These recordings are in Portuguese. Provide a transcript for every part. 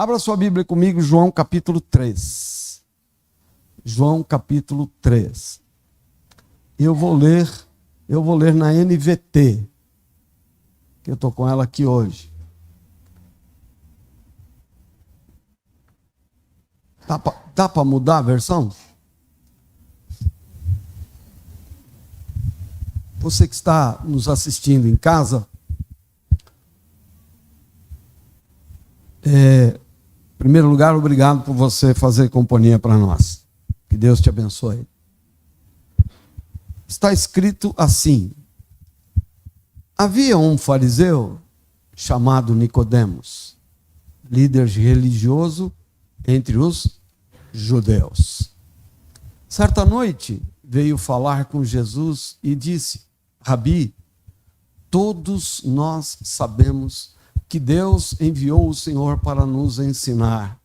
Abra sua Bíblia comigo, João capítulo 3. João capítulo 3. Eu vou ler na NVT, que eu estou com ela aqui hoje. Dá para mudar a versão? Você que está nos assistindo em casa, em primeiro lugar, obrigado por você fazer companhia para nós. Que Deus te abençoe. Está escrito assim: havia um fariseu chamado Nicodemos, líder religioso entre os judeus. Certa noite veio falar com Jesus e disse: Rabi, todos nós sabemos que Deus enviou o Senhor para nos ensinar.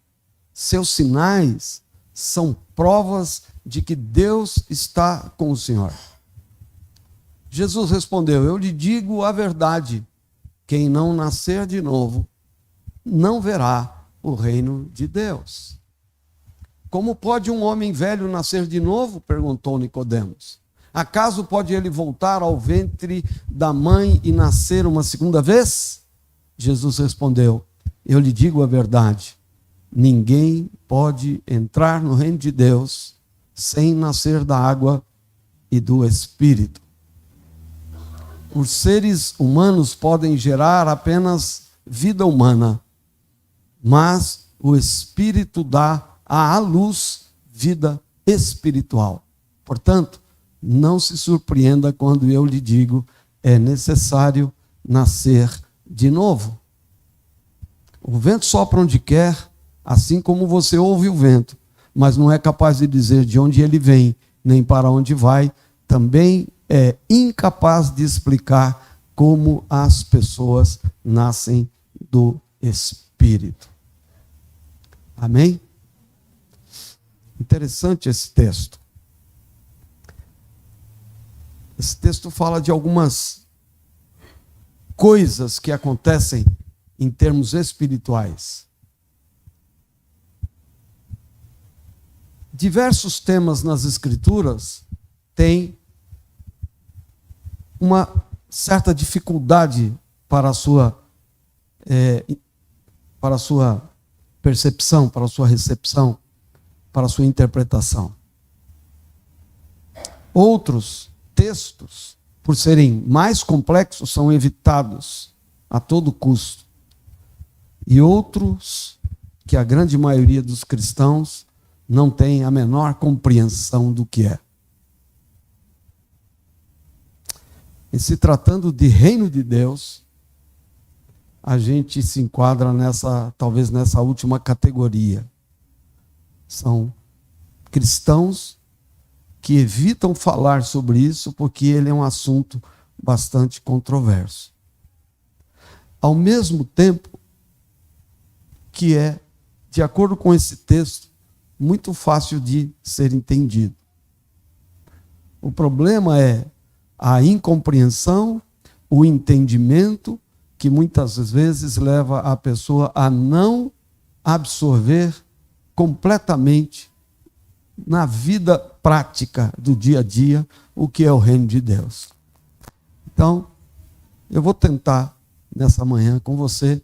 Seus sinais são provas de que Deus está com o Senhor. Jesus respondeu: eu lhe digo a verdade, quem não nascer de novo não verá o reino de Deus. Como pode um homem velho nascer de novo? Perguntou Nicodemos. Acaso pode ele voltar ao ventre da mãe e nascer uma segunda vez? Jesus respondeu: eu lhe digo a verdade, ninguém pode entrar no reino de Deus sem nascer da água e do Espírito. Os seres humanos podem gerar apenas vida humana, mas o Espírito dá à luz vida espiritual. Portanto, não se surpreenda quando eu lhe digo: é necessário nascer de novo. O vento sopra onde quer, assim como você ouve o vento, mas não é capaz de dizer de onde ele vem, nem para onde vai. Também é incapaz de explicar como as pessoas nascem do Espírito. Amém? Interessante esse texto. Esse texto fala de algumas coisas que acontecem em termos espirituais. Diversos temas nas Escrituras têm uma certa dificuldade para a sua percepção, para a sua recepção, para a sua interpretação. Outros textos, por serem mais complexos, são evitados a todo custo. E outros, que a grande maioria dos cristãos não tem a menor compreensão do que é. E se tratando de reino de Deus, a gente se enquadra talvez nessa última categoria. São cristãos que evitam falar sobre isso porque ele é um assunto bastante controverso. Ao mesmo tempo que é, de acordo com esse texto, muito fácil de ser entendido. O problema é a incompreensão, o entendimento, que muitas vezes leva a pessoa a não absorver completamente na vida prática do dia a dia o que é o reino de Deus. Então, eu vou tentar nessa manhã com você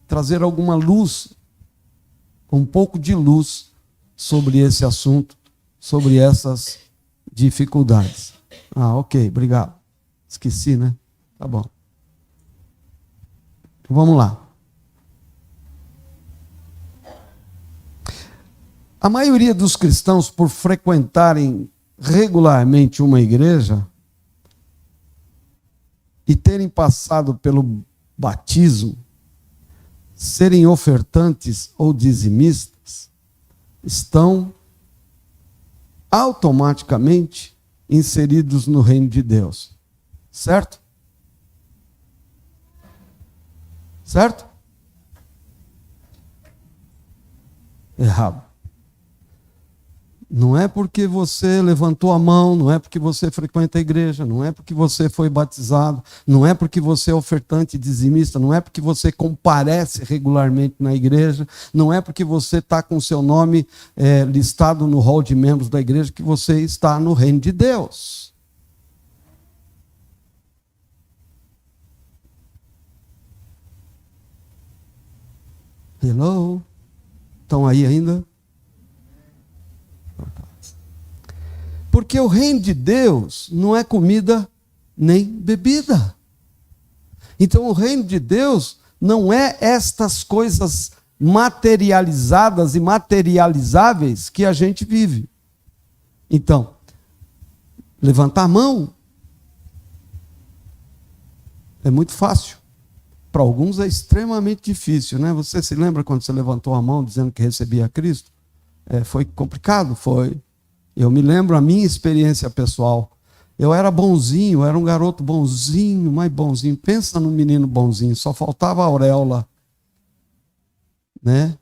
trazer alguma luz, um pouco de luz sobre esse assunto, sobre essas dificuldades. Ok, obrigado. Esqueci, né? Tá bom. Vamos lá. A maioria dos cristãos, por frequentarem regularmente uma igreja e terem passado pelo batismo, serem ofertantes ou dizimistas, estão automaticamente inseridos no reino de Deus. Certo? Certo? Errado. Não é porque você levantou a mão, não é porque você frequenta a igreja, não é porque você foi batizado, não é porque você é ofertante dizimista, não é porque você comparece regularmente na igreja, não é porque você está com o seu nome listado no hall de membros da igreja que você está no reino de Deus. Hello? Estão aí ainda? Porque o reino de Deus não é comida nem bebida. Então o reino de Deus não é estas coisas materializadas e materializáveis que a gente vive. Então, levantar a mão é muito fácil. Para alguns é extremamente difícil, né? Você se lembra quando você levantou a mão dizendo que recebia Cristo? Foi complicado, foi. Eu me lembro a minha experiência pessoal. Eu era bonzinho, era um garoto bonzinho, mais bonzinho. Pensa num menino bonzinho, só faltava a auréola, né?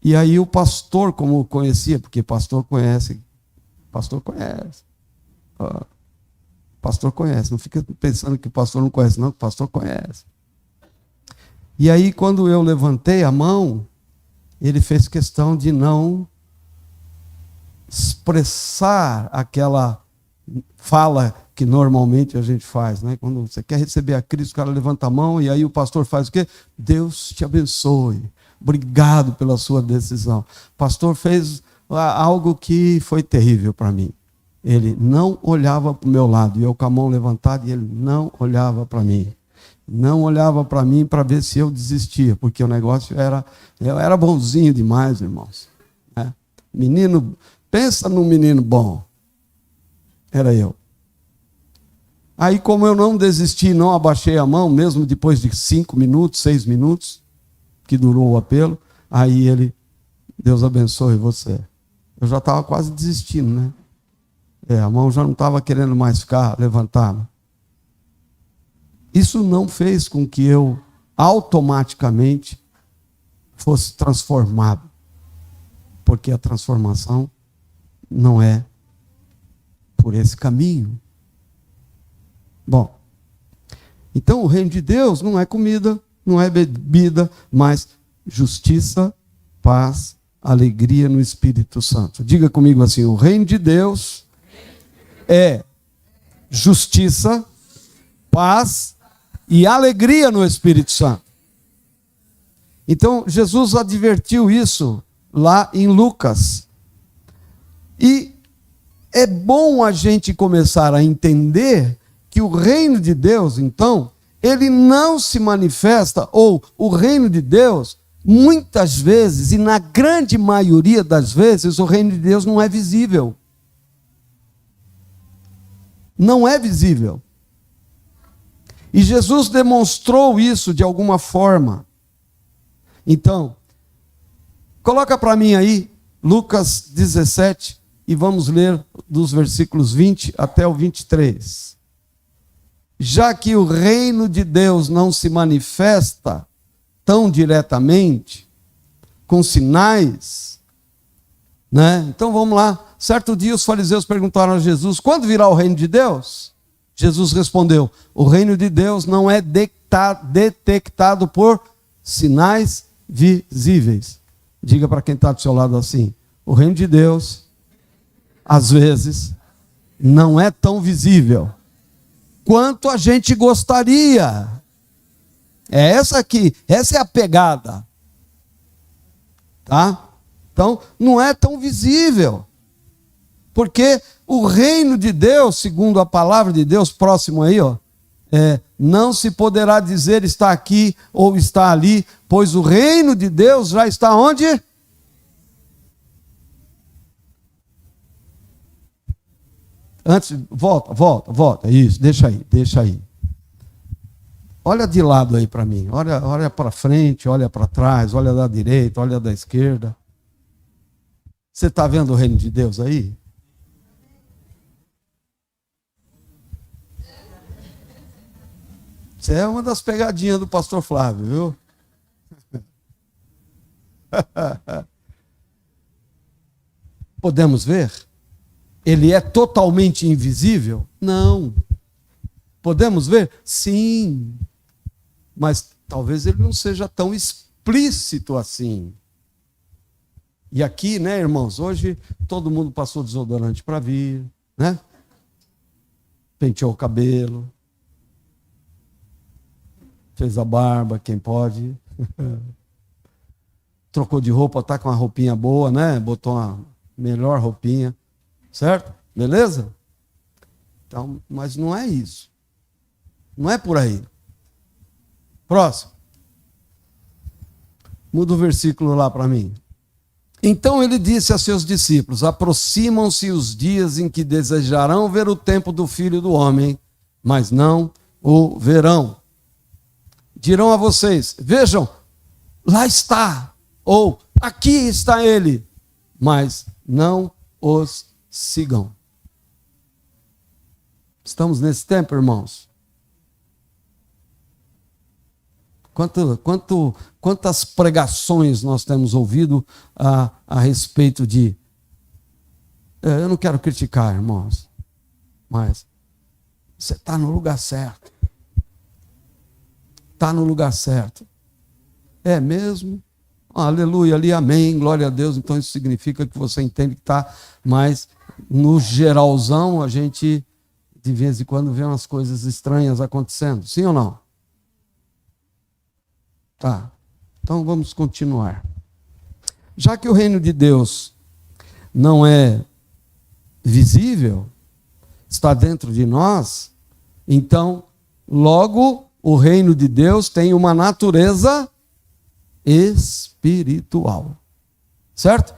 E aí o pastor, como conhecia, porque pastor conhece. Pastor conhece, não fica pensando que o pastor não conhece, não, que o pastor conhece. E aí, quando eu levantei a mão, ele fez questão de não expressar aquela fala que normalmente a gente faz, né? Quando você quer receber a Cristo, o cara levanta a mão e aí o pastor faz o quê? Deus te abençoe, obrigado pela sua decisão. O pastor fez algo que foi terrível para mim. Ele não olhava para o meu lado, e eu com a mão levantada, e ele não olhava para mim. Não olhava para mim para ver se eu desistia, porque o negócio eu era bonzinho demais, irmãos. Menino, pensa num menino bom. Era eu. Aí, como eu não desisti, não abaixei a mão, mesmo depois de 5 minutos, 6 minutos, que durou o apelo, aí ele, Deus abençoe você. Eu já estava quase desistindo, né? A mão já não estava querendo mais ficar levantada. Isso não fez com que eu automaticamente fosse transformado. Porque a transformação não é por esse caminho. Bom, então o reino de Deus não é comida, não é bebida, mas justiça, paz, alegria no Espírito Santo. Diga comigo assim: o reino de Deus é justiça, paz e alegria no Espírito Santo. Então, Jesus advertiu isso lá em Lucas. E é bom a gente começar a entender que o reino de Deus, então, ele não se manifesta, ou o reino de Deus, muitas vezes, e na grande maioria das vezes, o reino de Deus não é visível. Não é visível. E Jesus demonstrou isso de alguma forma. Então, coloca para mim aí, Lucas 17, e vamos ler dos versículos 20 até o 23. Já que o reino de Deus não se manifesta tão diretamente, com sinais, né? Então vamos lá. Certo dia os fariseus perguntaram a Jesus: quando virá o reino de Deus? Jesus respondeu: o reino de Deus não é detectado por sinais visíveis. Diga para quem está do seu lado assim: o reino de Deus, às vezes, não é tão visível quanto a gente gostaria. É essa aqui, essa é a pegada. Tá? Então, não é tão visível. Porque o reino de Deus, segundo a palavra de Deus, próximo aí, não se poderá dizer está aqui ou está ali, pois o reino de Deus já está onde? Antes, volta. Isso, deixa aí. Olha de lado aí para mim. Olha para frente, olha para trás, olha da direita, olha da esquerda. Você está vendo o reino de Deus aí? Isso é uma das pegadinhas do pastor Flávio, viu? Podemos ver? Ele é totalmente invisível? Não. Podemos ver? Sim. Mas talvez ele não seja tão explícito assim. E aqui, né, irmãos, hoje todo mundo passou desodorante para vir, né? Penteou o cabelo, fez a barba, quem pode. Trocou de roupa, tá com uma roupinha boa, né? Botou uma melhor roupinha, certo? Beleza? Então, mas não é isso. Não é por aí. Próximo. Muda o versículo lá para mim. Então ele disse a seus discípulos: aproximam-se os dias em que desejarão ver o tempo do Filho do Homem, mas não o verão. Dirão a vocês: vejam, lá está, ou aqui está ele, mas não os sigam. Estamos nesse tempo, irmãos. Quantas pregações nós temos ouvido a respeito de... Eu não quero criticar, irmãos, mas você está no lugar certo. Está no lugar certo. É mesmo? Aleluia, ali, amém, glória a Deus. Então isso significa que você entende que está mais no geralzão. A gente de vez em quando vê umas coisas estranhas acontecendo. Sim ou não? Tá, então vamos continuar. Já que o reino de Deus não é visível, está dentro de nós, então, logo, o reino de Deus tem uma natureza espiritual. Certo?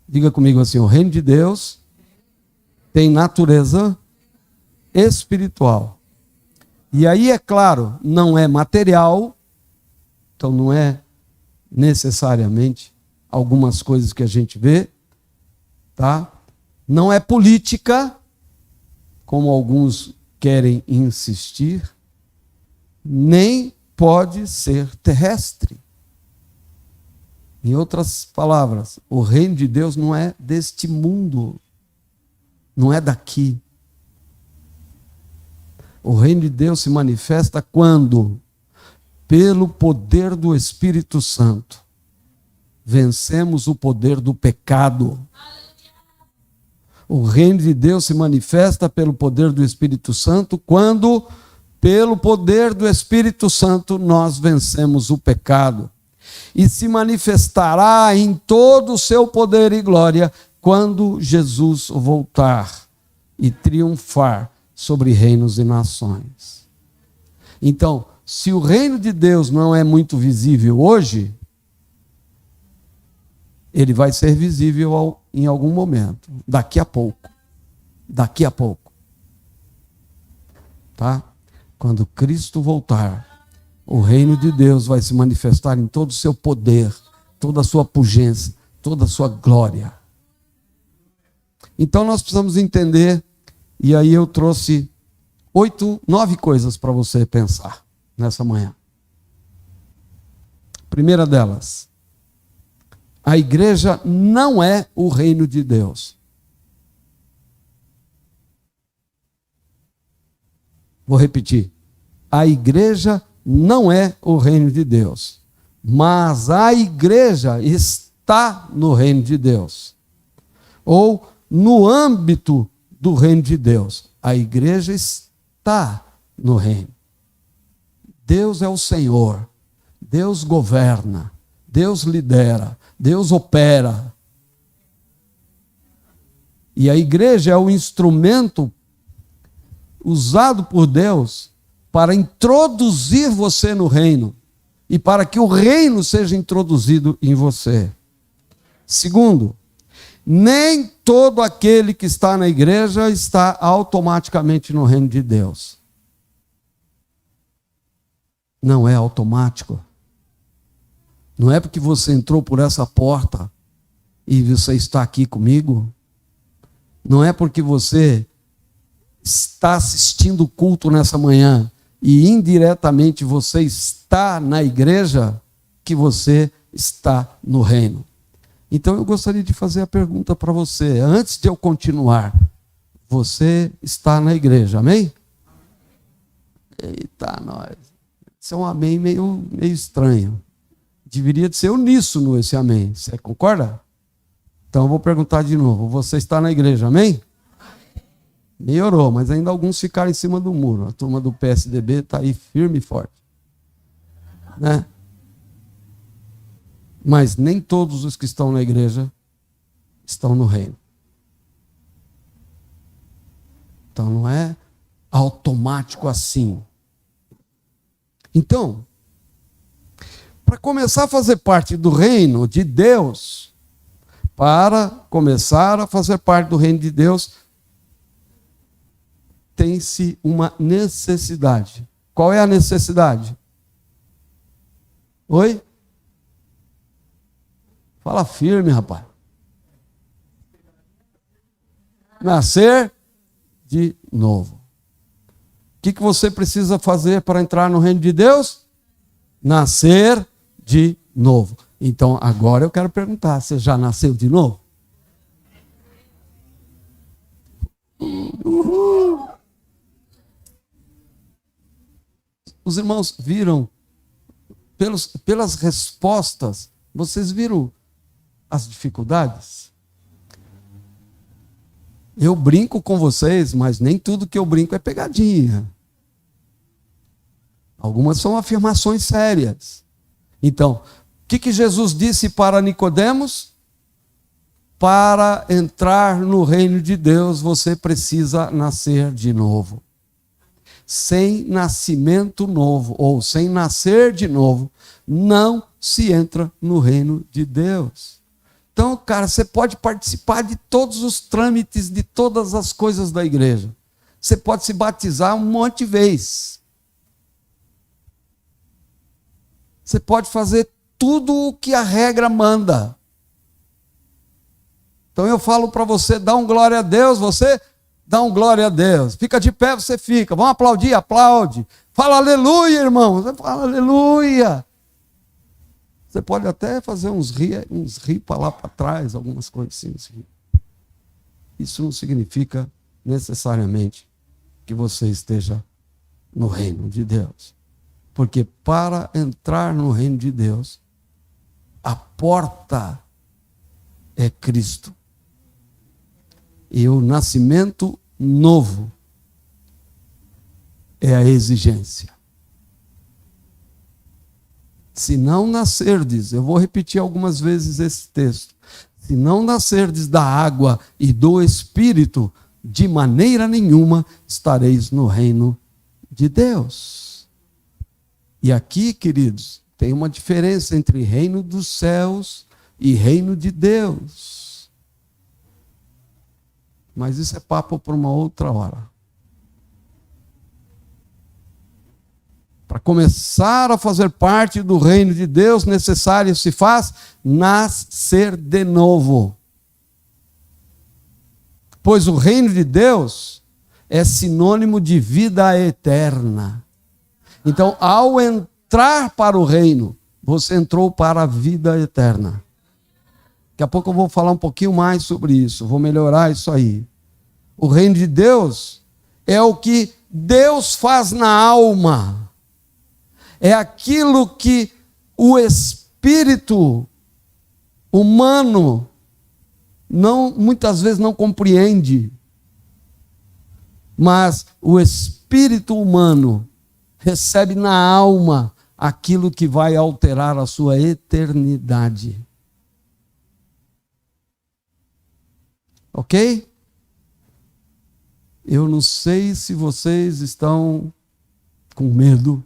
Diga comigo assim: o reino de Deus tem natureza espiritual. E aí, é claro, não é material. Então não é necessariamente algumas coisas que a gente vê, tá? Não é política, como alguns querem insistir, nem pode ser terrestre. Em outras palavras, o reino de Deus não é deste mundo, não é daqui. O reino de Deus se manifesta quando, pelo poder do Espírito Santo, vencemos o poder do pecado. O reino de Deus se manifesta pelo poder do Espírito Santo quando, pelo poder do Espírito Santo, nós vencemos o pecado. E se manifestará em todo o seu poder e glória quando Jesus voltar e triunfar sobre reinos e nações. Então, se o reino de Deus não é muito visível hoje, ele vai ser visível em algum momento, daqui a pouco. Daqui a pouco. Tá? Quando Cristo voltar, o reino de Deus vai se manifestar em todo o seu poder, toda a sua pujança, toda a sua glória. Então nós precisamos entender, e aí eu trouxe 9 coisas para você pensar nessa manhã. Primeira delas, a igreja não é o reino de Deus. Vou repetir. A igreja não é o reino de Deus, mas a igreja está no reino de Deus, ou no âmbito do reino de Deus. A igreja está no reino. Deus é o Senhor, Deus governa, Deus lidera, Deus opera. E a igreja é o instrumento usado por Deus para introduzir você no reino e para que o reino seja introduzido em você. Segundo, nem todo aquele que está na igreja está automaticamente no reino de Deus. Não é automático. Não é porque você entrou por essa porta e você está aqui comigo. Não é porque você está assistindo o culto nessa manhã e indiretamente você está na igreja que você está no reino. Então eu gostaria de fazer a pergunta para você, antes de eu continuar. Você está na igreja, amém? Eita, nós. Isso é um amém meio estranho. Deveria de ser uníssono esse amém. Você concorda? Então eu vou perguntar de novo. Você está na igreja, amém? Melhorou, mas ainda alguns ficaram em cima do muro. A turma do PSDB está aí firme e forte. Né? Mas nem todos os que estão na igreja estão no reino. Então não é automático assim. Então, para começar a fazer parte do reino de Deus, tem-se uma necessidade. Qual é a necessidade? Oi? Fala firme, rapaz. Nascer de novo. O que você precisa fazer para entrar no reino de Deus? Nascer de novo. Então, agora eu quero perguntar, você já nasceu de novo? Os irmãos viram, pelas respostas, vocês viram as dificuldades? Eu brinco com vocês, mas nem tudo que eu brinco é pegadinha. Algumas são afirmações sérias. Então, o que Jesus disse para Nicodemos? Para entrar no reino de Deus, você precisa nascer de novo. Sem nascimento novo, ou sem nascer de novo, não se entra no reino de Deus. Então, cara, você pode participar de todos os trâmites, de todas as coisas da igreja. Você pode se batizar um monte de vezes. Você pode fazer tudo o que a regra manda. Então eu falo para você, dá um glória a Deus, você dá um glória a Deus. Fica de pé, você fica. Vamos aplaudir, aplaude. Fala aleluia, irmão. Você fala aleluia. Você pode até fazer uns ri para lá para trás, algumas coisas assim. Isso não significa necessariamente que você esteja no reino de Deus. Porque para entrar no reino de Deus, a porta é Cristo. E o nascimento novo é a exigência. Se não nascerdes, eu vou repetir algumas vezes esse texto. Se não nascerdes da água e do Espírito, de maneira nenhuma estareis no reino de Deus. E aqui, queridos, tem uma diferença entre reino dos céus e reino de Deus. Mas isso é papo para uma outra hora. Para começar a fazer parte do reino de Deus, necessário se faz nascer de novo. Pois o reino de Deus é sinônimo de vida eterna. Então, ao entrar para o reino, você entrou para a vida eterna. Daqui a pouco eu vou falar um pouquinho mais sobre isso, vou melhorar isso aí. O reino de Deus é o que Deus faz na alma. É aquilo que o espírito humano muitas vezes não compreende. Mas o espírito humano recebe na alma aquilo que vai alterar a sua eternidade. Ok? Eu não sei se vocês estão com medo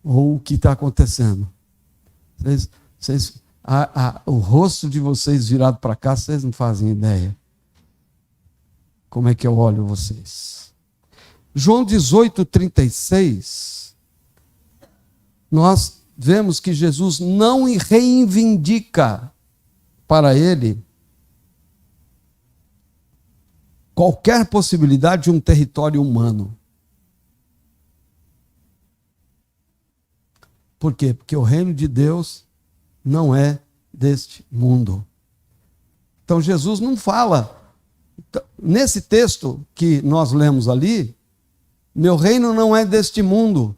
ou o que está acontecendo. O rosto de vocês virado para cá, vocês não fazem ideia. Como é que eu olho vocês? João 18:36, nós vemos que Jesus não reivindica para ele qualquer possibilidade de um território humano. Por quê? Porque o reino de Deus não é deste mundo. Então Jesus não fala. Nesse texto que nós lemos ali, meu reino não é deste mundo.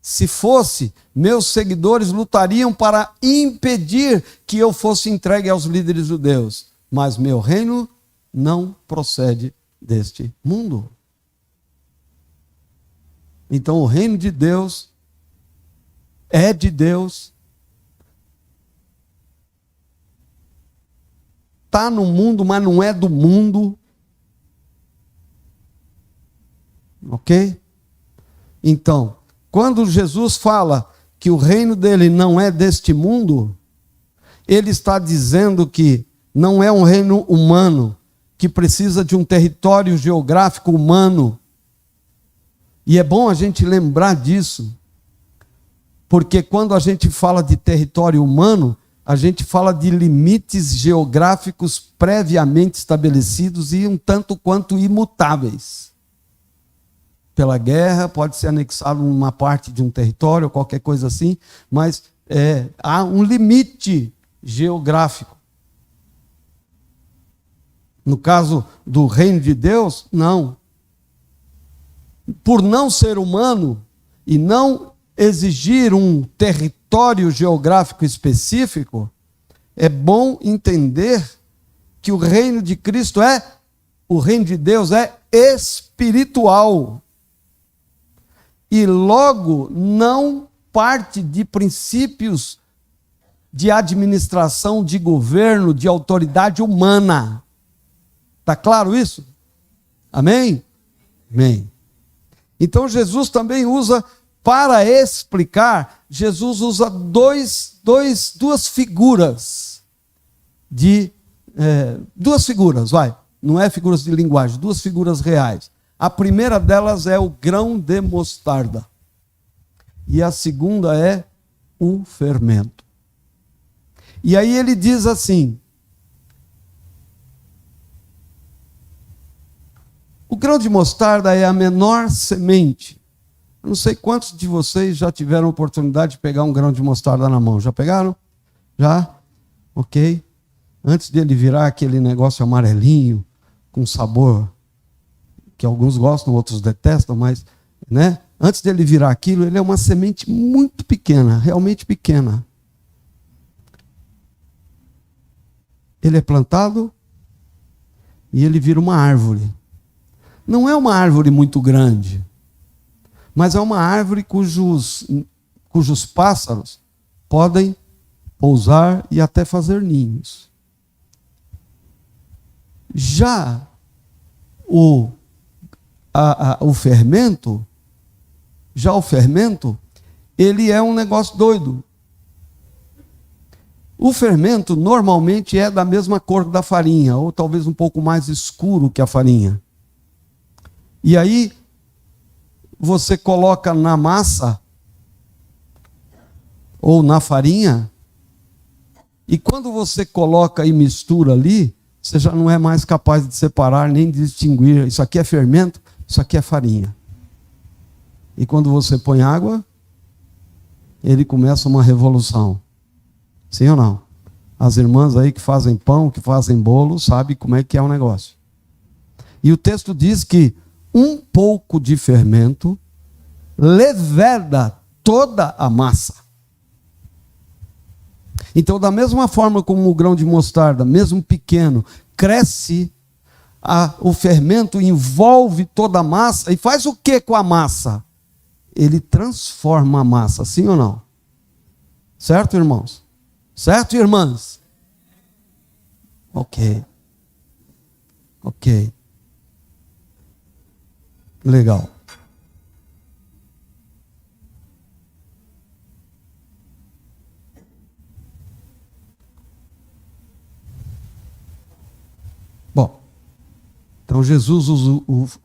Se fosse, meus seguidores lutariam para impedir que eu fosse entregue aos líderes judeus. Mas meu reino não procede deste mundo. Então o reino de Deus é de Deus. Está no mundo, mas não é do mundo. Ok? Então, quando Jesus fala que o reino dele não é deste mundo, ele está dizendo que não é um reino humano, que precisa de um território geográfico humano. E é bom a gente lembrar disso, porque quando a gente fala de território humano, a gente fala de limites geográficos previamente estabelecidos e um tanto quanto imutáveis. Pela guerra, pode ser anexado uma parte de um território, qualquer coisa assim, mas há um limite geográfico. No caso do reino de Deus, não. Por não ser humano e não exigir um território geográfico específico, é bom entender que o reino de Cristo o reino de Deus é espiritual. E logo não parte de princípios de administração, de governo, de autoridade humana. Está claro isso? Amém? Amém. Então Jesus também usa, para explicar, Jesus usa duas figuras duas figuras, não é figuras de linguagem, duas figuras reais. A primeira delas é o grão de mostarda. E a segunda é o fermento. E aí ele diz assim: o grão de mostarda é a menor semente. Eu não sei quantos de vocês já tiveram a oportunidade de pegar um grão de mostarda na mão. Já pegaram? Já? Ok. Antes dele virar aquele negócio amarelinho, com sabor que alguns gostam, outros detestam, mas, né? Antes dele virar aquilo, ele é uma semente muito pequena, realmente pequena. Ele é plantado e ele vira uma árvore. Não é uma árvore muito grande, mas é uma árvore cujos pássaros podem pousar e até fazer ninhos. Já o fermento, ele é um negócio doido. O fermento normalmente é da mesma cor da farinha, ou talvez um pouco mais escuro que a farinha. E aí, você coloca na massa, ou na farinha, e quando você coloca e mistura ali, você já não é mais capaz de separar, nem de distinguir. Isso aqui é fermento, isso aqui é farinha. E quando você põe água, ele começa uma revolução. Sim ou não? As irmãs aí que fazem pão, que fazem bolo, sabem como é que é o negócio. E o texto diz que um pouco de fermento leveda toda a massa. Então, da mesma forma como o grão de mostarda, mesmo pequeno, cresce, o fermento envolve toda a massa e faz o que com a massa? Ele transforma a massa, sim ou não? Certo, irmãos? Certo, irmãs? Ok. Legal. Bom, então Jesus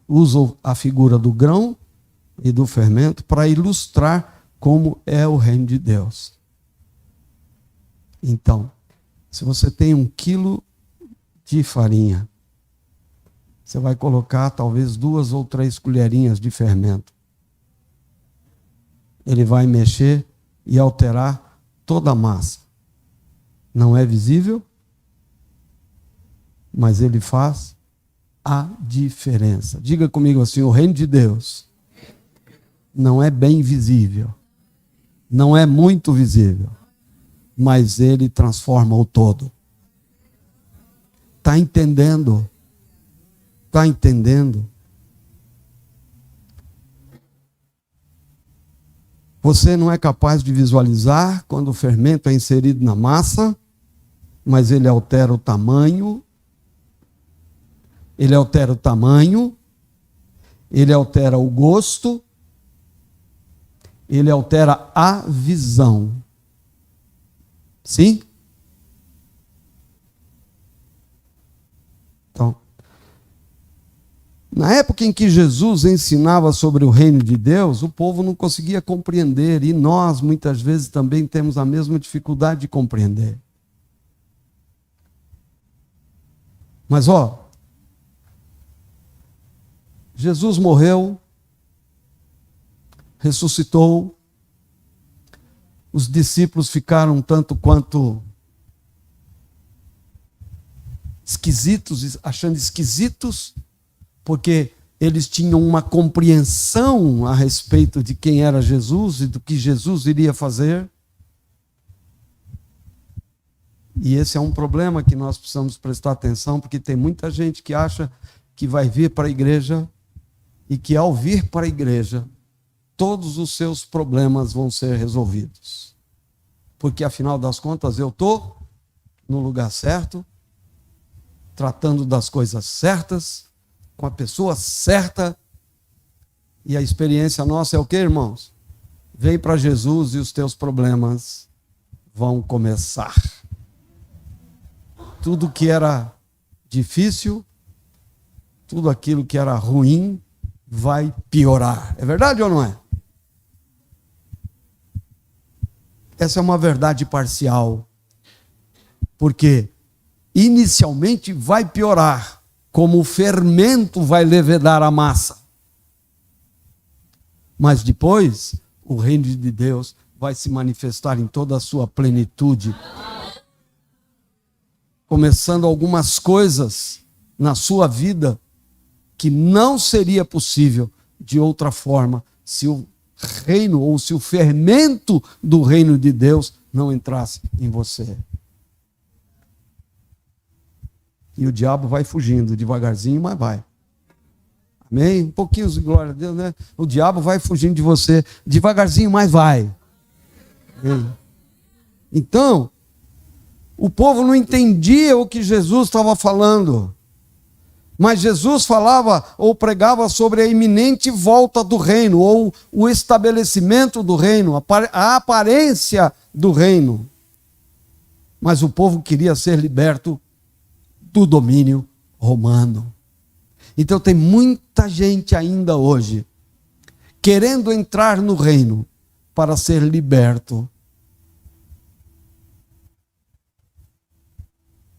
usa a figura do grão e do fermento para ilustrar como é o reino de Deus. Então, se você tem 1 quilo de farinha, você vai colocar talvez 2 ou 3 colherinhas de fermento. Ele vai mexer e alterar toda a massa. Não é visível? mas ele faz a diferença. Diga comigo assim: o reino de Deus não é bem visível, não é muito visível, mas ele transforma o todo. Está entendendo? Está entendendo? Você não é capaz de visualizar quando o fermento é inserido na massa, mas ele altera o tamanho, ele altera o gosto, ele altera a visão. Sim? Então, na época em que Jesus ensinava sobre o reino de Deus, o povo não conseguia compreender, e nós muitas vezes também temos a mesma dificuldade de compreender. Mas Jesus morreu, ressuscitou, os discípulos ficaram um tanto quanto esquisitos, achando esquisitos, porque eles tinham uma compreensão a respeito de quem era Jesus e do que Jesus iria fazer. E esse é um problema que nós precisamos prestar atenção, porque tem muita gente que acha que vai vir para a igreja e que ao vir para a igreja, todos os seus problemas vão ser resolvidos. Porque afinal das contas eu estou no lugar certo, tratando das coisas certas, com a pessoa certa, e a experiência nossa é o quê, irmãos? Vem para Jesus e os teus problemas vão começar. Tudo que era difícil, tudo aquilo que era ruim, vai piorar. É verdade ou não é? Essa é uma verdade parcial. Porque inicialmente vai piorar, como o fermento vai levedar a massa. Mas depois, o reino de Deus vai se manifestar em toda a sua plenitude. Começando algumas coisas na sua vida que não seria possível de outra forma se o reino ou se o fermento do reino de Deus não entrasse em você. E o diabo vai fugindo devagarzinho, mas vai. Amém? Um pouquinho de glória a Deus, né? O diabo vai fugindo de você devagarzinho, mas vai. Amém? Então, o povo não entendia o que Jesus estava falando. Mas Jesus falava ou pregava sobre a iminente volta do reino, ou o estabelecimento do reino, a aparência do reino. Mas o povo queria ser liberto do domínio romano. Então tem muita gente ainda hoje querendo entrar no reino para ser liberto.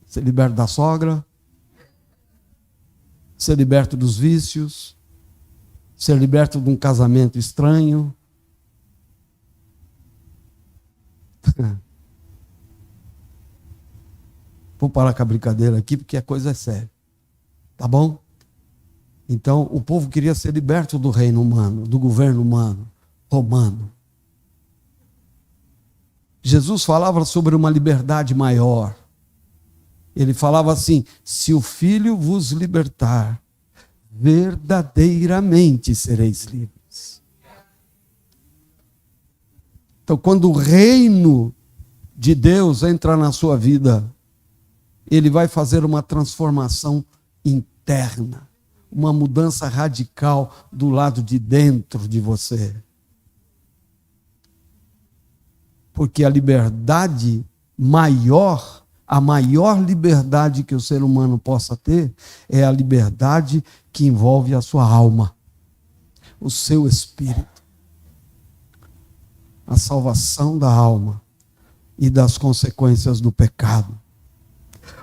Ser liberto da sogra, ser liberto dos vícios, ser liberto de um casamento estranho. Vou parar com a brincadeira aqui, porque a coisa é séria. Tá bom? Então, o povo queria ser liberto do reino humano, do governo humano, romano. Jesus falava sobre uma liberdade maior. Ele falava assim: se o Filho vos libertar, verdadeiramente sereis livres. Então, quando o reino de Deus entra na sua vida, ele vai fazer uma transformação interna, uma mudança radical do lado de dentro de você. Porque a liberdade maior, a maior liberdade que o ser humano possa ter, é a liberdade que envolve a sua alma, o seu espírito, a salvação da alma e das consequências do pecado.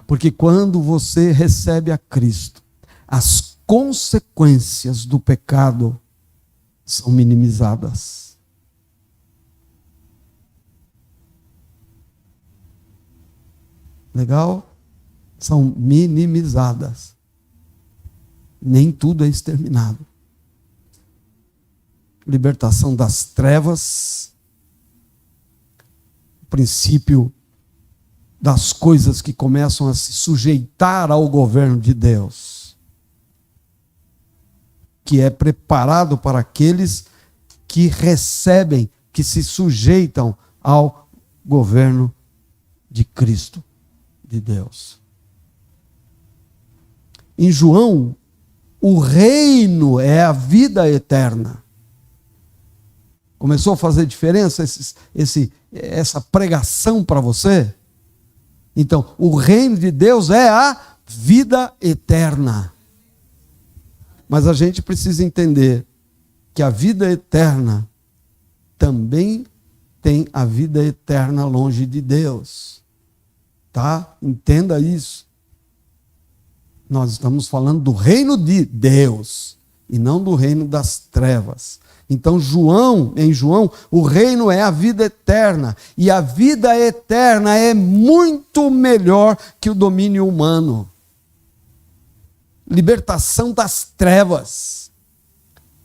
Porque quando você recebe a Cristo, as consequências do pecado são minimizadas. Legal? são minimizadas. Nem tudo é exterminado. Libertação das trevas, o princípio das coisas que começam a se sujeitar ao governo de Deus, que é preparado para aqueles que recebem, que se sujeitam ao governo de Cristo, de Deus. Em João, o reino é a vida eterna. Começou a fazer diferença essa pregação para você? Então, o reino de Deus é a vida eterna. Mas a gente precisa entender que a vida eterna também tem a vida eterna longe de Deus. Tá? Entenda isso. Nós estamos falando do reino de Deus e não do reino das trevas. Então, em João, o reino é a vida eterna. E a vida eterna é muito melhor que o domínio humano. Libertação das trevas.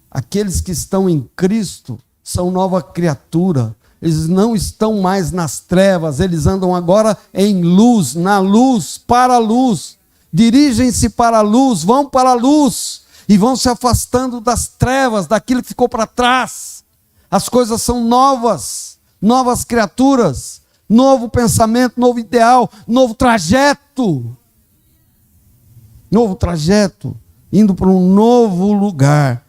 Aqueles que estão em Cristo são nova criatura. Eles não estão mais nas trevas, eles andam agora em luz, na luz, para a luz. Dirigem-se para a luz, vão para a luz. E vão se afastando das trevas, daquilo que ficou para trás. As coisas são novas, novas criaturas, novo pensamento, novo ideal, novo trajeto. Novo trajeto, indo para um novo lugar,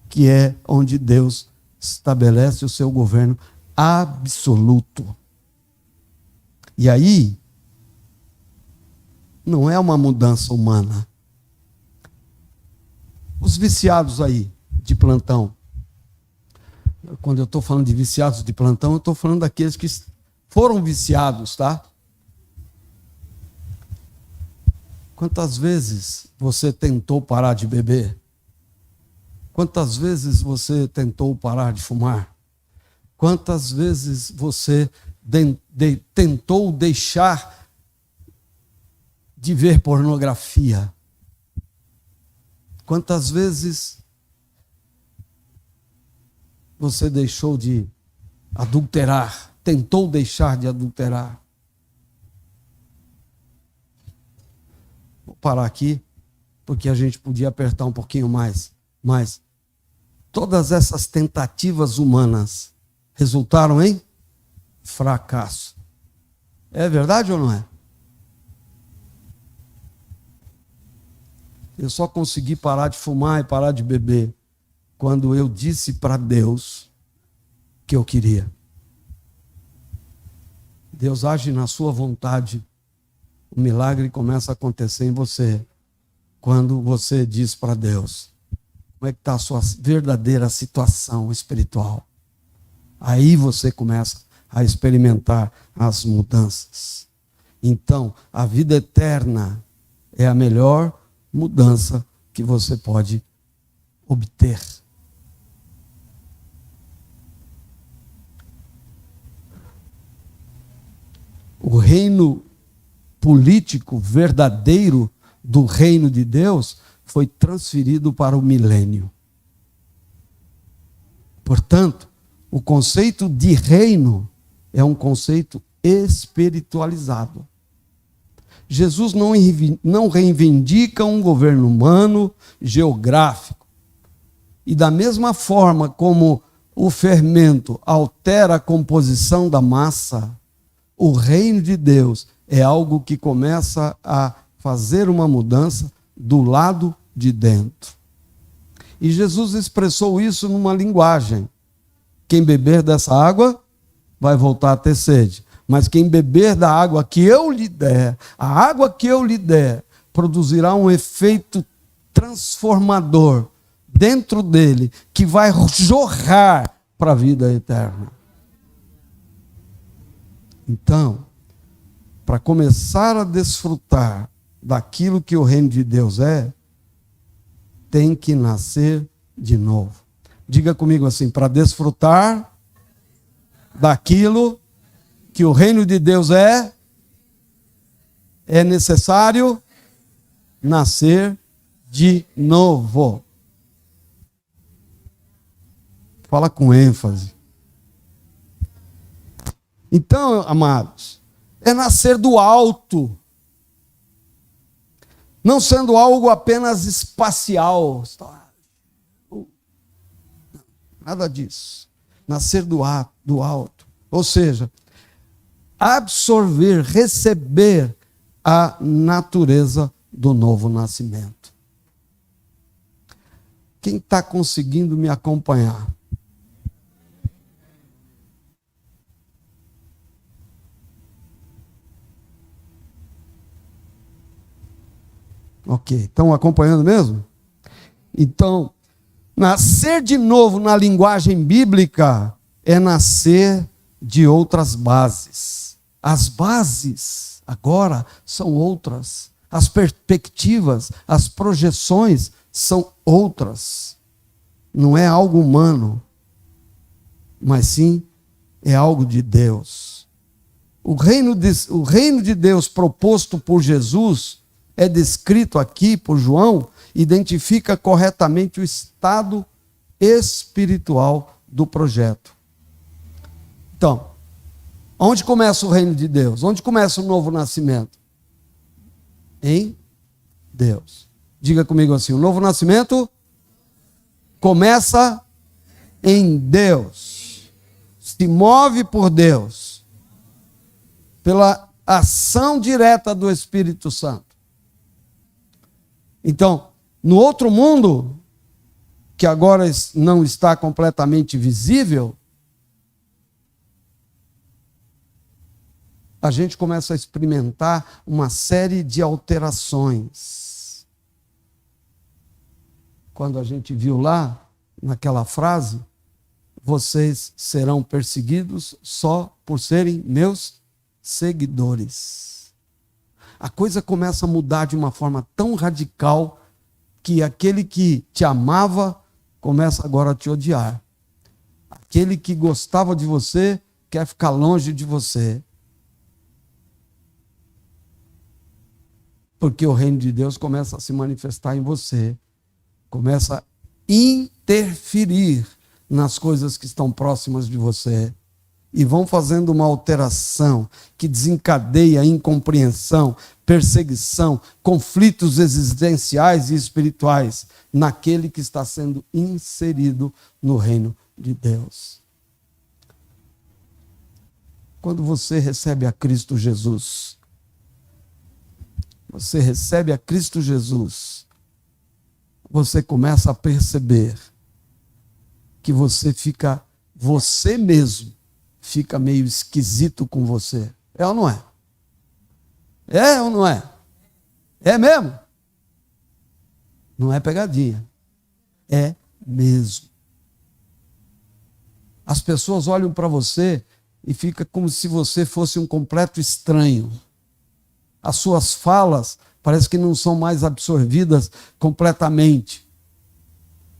que é onde Deus estabelece o seu governo absoluto. E aí, não é uma mudança humana. Os viciados aí, de plantão. Quando eu estou falando de viciados de plantão, eu estou falando daqueles que foram viciados, tá? Quantas vezes você tentou parar de beber? Quantas vezes você tentou parar de fumar? Quantas vezes você tentou deixar de ver pornografia? Quantas vezes você deixou de adulterar, tentou deixar de adulterar? Vou parar aqui, porque a gente podia apertar um pouquinho mais. Mas todas essas tentativas humanas resultaram em fracasso. É verdade ou não é? Eu só consegui parar de fumar e parar de beber quando eu disse para Deus que eu queria. Deus age na sua vontade. O milagre começa a acontecer em você quando você diz para Deus como é que está a sua verdadeira situação espiritual. Aí você começa a experimentar as mudanças. Então, a vida eterna é a melhor mudança que você pode obter. O reino político verdadeiro do reino de Deus foi transferido para o milênio. Portanto, o conceito de reino é um conceito espiritualizado. Jesus não reivindica um governo humano, geográfico. E da mesma forma como o fermento altera a composição da massa, o reino de Deus é algo que começa a fazer uma mudança do lado de dentro. E Jesus expressou isso numa linguagem. Quem beber dessa água vai voltar a ter sede. Mas quem beber da água que eu lhe der, a água que eu lhe der, produzirá um efeito transformador dentro dele, que vai jorrar para a vida eterna. Então, para começar a desfrutar daquilo que o reino de Deus é, tem que nascer de novo. Diga comigo assim, para desfrutar daquilo que o reino de Deus é, É necessário nascer de novo. Fala com ênfase. Então, amados, é nascer do alto, não sendo algo apenas espacial. Nada disso. Nascer do alto. Ou seja, absorver, receber a natureza do novo nascimento. Quem está conseguindo me acompanhar? Ok, estão acompanhando mesmo? Então, nascer de novo na linguagem bíblica é nascer de outras bases. As bases agora são outras. As perspectivas, as projeções são outras. Não é algo humano, mas sim é algo de Deus. O reino de Deus proposto por Jesus é descrito aqui por João, identifica corretamente o estado espiritual do projeto. Então, onde começa o reino de Deus? Onde começa o novo nascimento? Em Deus. Diga comigo assim: o novo nascimento começa em Deus. Se move por Deus. Pela ação direta do Espírito Santo. Então, no outro mundo, que agora não está completamente visível, a gente começa a experimentar uma série de alterações. Quando a gente viu lá, naquela frase, vocês serão perseguidos só por serem meus seguidores. A coisa começa a mudar de uma forma tão radical que aquele que te amava começa agora a te odiar. Aquele que gostava de você quer ficar longe de você. Porque o reino de Deus começa a se manifestar em você. Começa a interferir nas coisas que estão próximas de você. E vão fazendo uma alteração que desencadeia incompreensão, perseguição, conflitos existenciais e espirituais naquele que está sendo inserido no reino de Deus. Quando você recebe a Cristo Jesus, você começa a perceber que você mesmo fica meio esquisito com você. É ou não é? É ou não é? É mesmo? Não é pegadinha. É mesmo. As pessoas olham para você e fica como se você fosse um completo estranho. As suas falas parece que não são mais absorvidas completamente.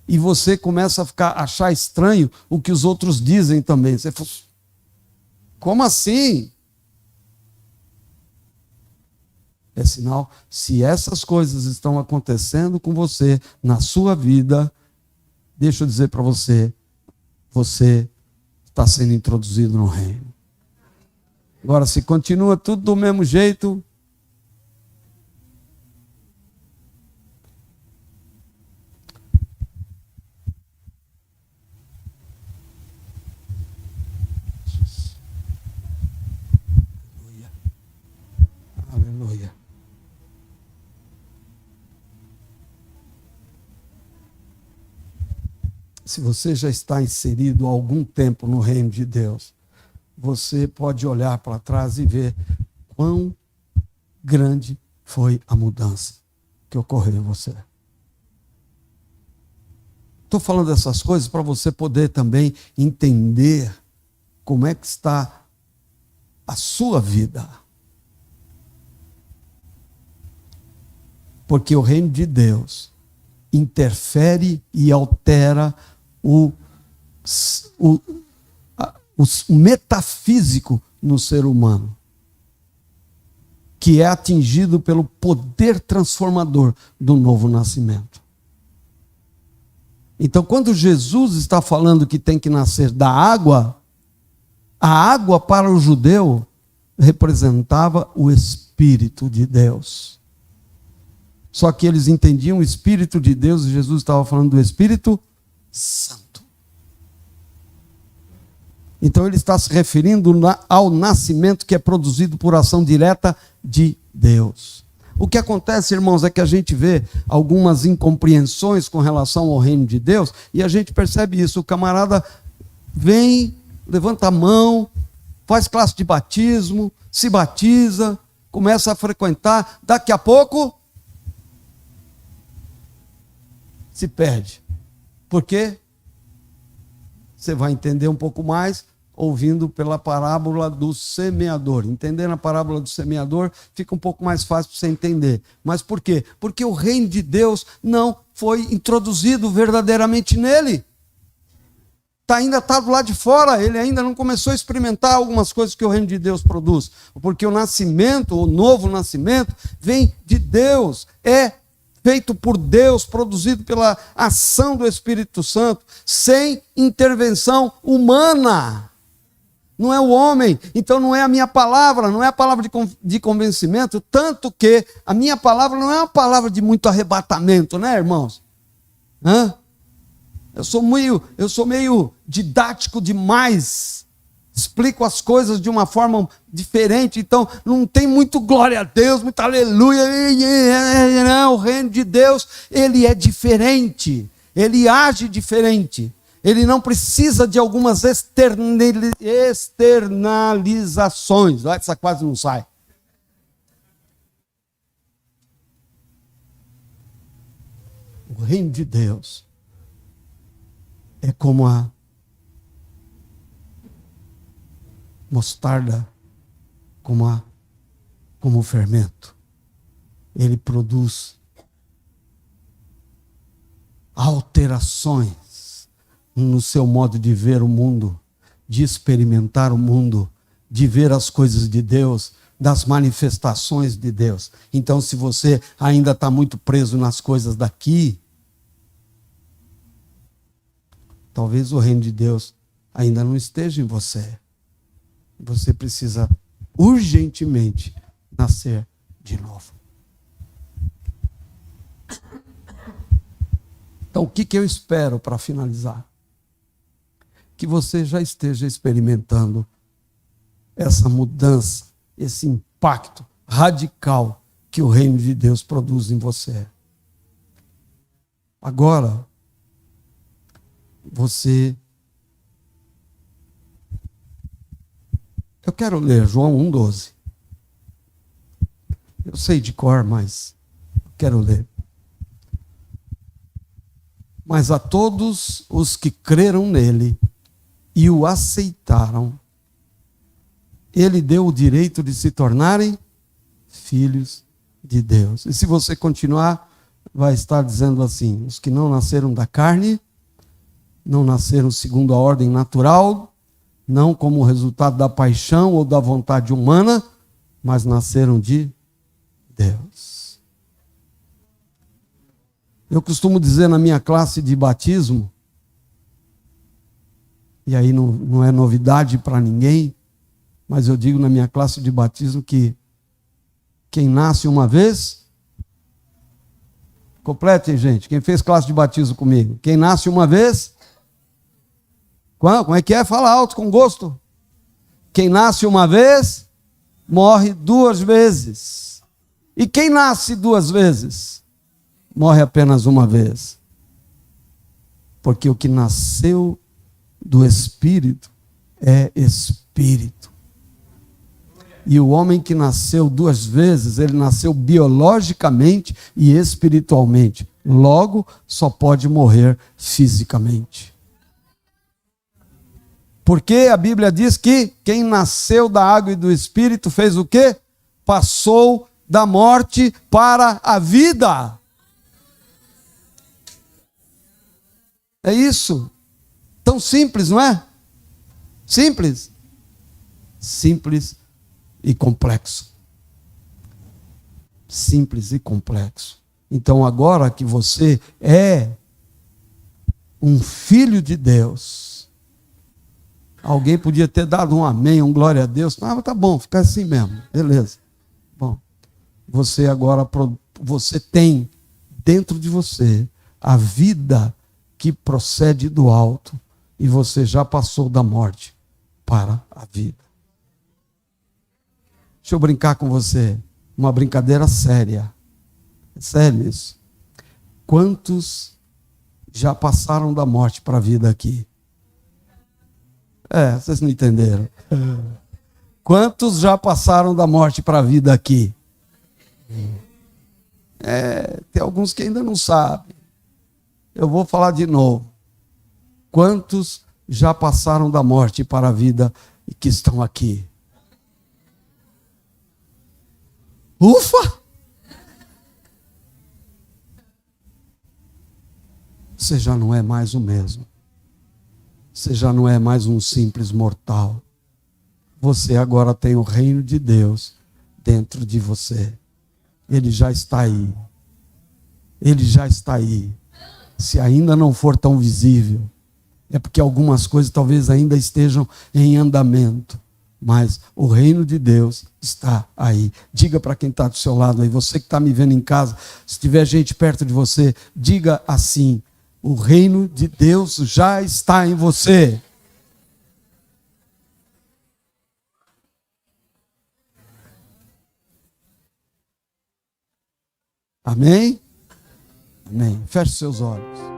E você começa a achar estranho o que os outros dizem também. Você fala, como assim? É sinal, se essas coisas estão acontecendo com você, na sua vida, deixa eu dizer para você, você está sendo introduzido no reino. Agora, se continua tudo do mesmo jeito, aleluia. Se você já está inserido há algum tempo no reino de Deus, você pode olhar para trás e ver quão grande foi a mudança que ocorreu em você. Estou falando dessas coisas para você poder também entender como é que está a sua vida. Porque o reino de Deus interfere e altera o metafísico no ser humano, que é atingido pelo poder transformador do novo nascimento. Então, quando Jesus está falando que tem que nascer da água, a água para o judeu representava o Espírito de Deus. Só que eles entendiam o Espírito de Deus e Jesus estava falando do Espírito Santo. Então ele está se referindo ao nascimento que é produzido por ação direta de Deus. O que acontece, irmãos, é que a gente vê algumas incompreensões com relação ao reino de Deus e a gente percebe isso. O camarada vem, levanta a mão, faz classe de batismo, se batiza, começa a frequentar, daqui a pouco se perde. Por quê? Você vai entender um pouco mais ouvindo pela parábola do semeador. Entendendo a parábola do semeador, fica um pouco mais fácil para você entender. Mas por quê? Porque o reino de Deus não foi introduzido verdadeiramente nele. Ainda está do lado de fora, ele ainda não começou a experimentar algumas coisas que o reino de Deus produz. Porque o nascimento, o novo nascimento, vem de Deus, é feito por Deus, produzido pela ação do Espírito Santo, sem intervenção humana. Não é o homem, então não é a minha palavra, não é a palavra de convencimento, tanto que a minha palavra não é uma palavra de muito arrebatamento, né, irmãos? Eu sou meio didático demais, explico as coisas de uma forma diferente, então não tem muito glória a Deus, muito aleluia. O reino de Deus, ele é diferente, ele age diferente, ele não precisa de algumas externalizações. Essa quase não sai. O reino de Deus é como a mostarda, como o fermento. Ele produz alterações no seu modo de ver o mundo, de experimentar o mundo, de ver as coisas de Deus, das manifestações de Deus. Então, se você ainda está muito preso nas coisas daqui, talvez o reino de Deus ainda não esteja em você. Você precisa urgentemente nascer de novo. Então, o que eu espero para finalizar? Que você já esteja experimentando essa mudança, esse impacto radical que o reino de Deus produz em você. Agora, eu quero ler João 1,12. Eu sei de cor, mas quero ler. Mas a todos os que creram nele e o aceitaram, ele deu o direito de se tornarem filhos de Deus. E se você continuar, vai estar dizendo assim: os que não nasceram da carne, não nasceram segundo a ordem natural, não como resultado da paixão ou da vontade humana, mas nasceram de Deus. Eu costumo dizer na minha classe de batismo, e aí não é novidade para ninguém, mas eu digo na minha classe de batismo que quem nasce uma vez... Completem, gente. Quem fez classe de batismo comigo? Quem nasce uma vez... Como é que é? Fala alto, com gosto. Quem nasce uma vez, morre 2 vezes. E quem nasce 2 vezes, morre apenas uma vez. Porque o que nasceu do Espírito é Espírito. E o homem que nasceu 2 vezes, ele nasceu biologicamente e espiritualmente. Logo, só pode morrer fisicamente. Porque a Bíblia diz que quem nasceu da água e do Espírito fez o quê? Passou da morte para a vida. É isso. Tão simples, não é? Simples. Simples e complexo. simples e complexo. Então, agora que você é um filho de Deus, alguém podia ter dado um amém, um glória a Deus. Ah, tá bom, fica assim mesmo, beleza. Bom, você agora, você tem dentro de você a vida que procede do alto, e você já passou da morte para a vida. Deixa eu brincar com você, uma brincadeira séria. É sério isso. Quantos já passaram da morte para a vida aqui? Vocês não entenderam. Quantos já passaram da morte para a vida aqui? Tem alguns que ainda não sabem. Eu vou falar de novo. Quantos já passaram da morte para a vida e que estão aqui? Ufa! Você já não é mais o mesmo. Você já não é mais um simples mortal. Você agora tem o reino de Deus dentro de você. Ele já está aí. Ele já está aí. Se ainda não for tão visível, é porque algumas coisas talvez ainda estejam em andamento. Mas o reino de Deus está aí. Diga para quem está do seu lado aí, você que está me vendo em casa, se tiver gente perto de você, diga assim: o reino de Deus já está em você. Amém? Amém. Feche seus olhos.